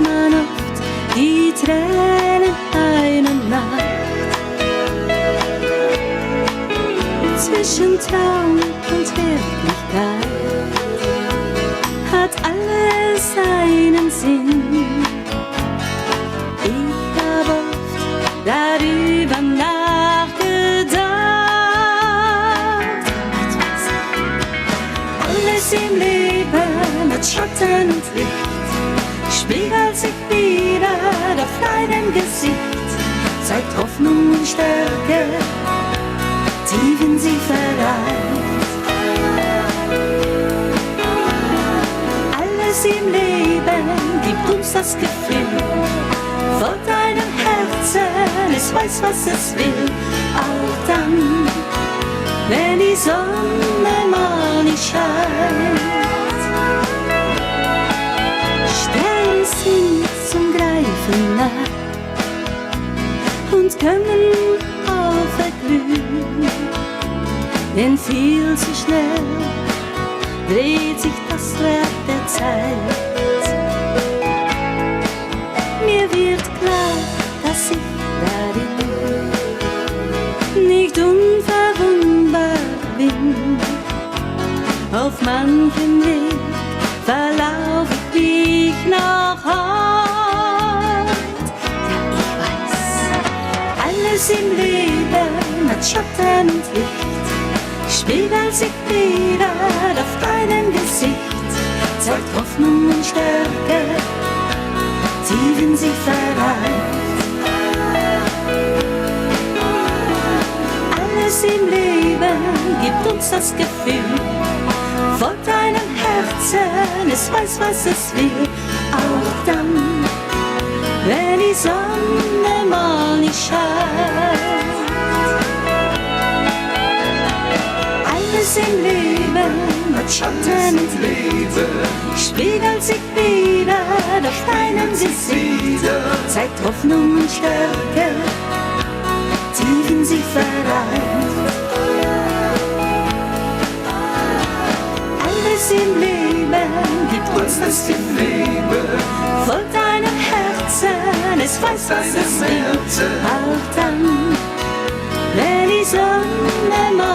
man oft die Tränen einer Nacht. Zwischen Traum und Wirklichkeit hat alles seinen Sinn. Ich hab oft darüber nachgedacht. Alles im Leben hat Schatten und Licht, spiegelt sich wieder auf deinem Gesicht, zeigt Hoffnung und Stärke, tief in sie vereint. Alles im Leben gibt uns das Gefühl, vor deinem Herzen, es weiß, was es will, auch dann, wenn die Sonne mal nicht scheint. Sterne sind zum Greifen nah und können auch verglühen, denn viel zu schnell dreht sich das Rad der Zeit. Mir wird klar, dass ich darin nicht unverwundbar bin. Auf manchem Weg verlauf ich mich noch heut. Ja, ich weiß, alles im Leben hat Schatten und Licht, spiegelt sich wieder auf deinem Gesicht, zeigt Hoffnung und Stärke, tief in sie vereint. Alles im Leben gibt uns das Gefühl, vor deinem Herzen, es weiß, was es will, auch dann, wenn die Sonne mal nicht scheint. Alles im Leben hat Schatten und Licht, spiegelt sich wieder auf deinem Gesicht, zeigt Hoffnung und Stärke, tief in sie vereint. Alles im Leben gibt uns das Gefühl, vor deinem Herzen, es weiß, was es will, auch dann, wenn die Sonne mal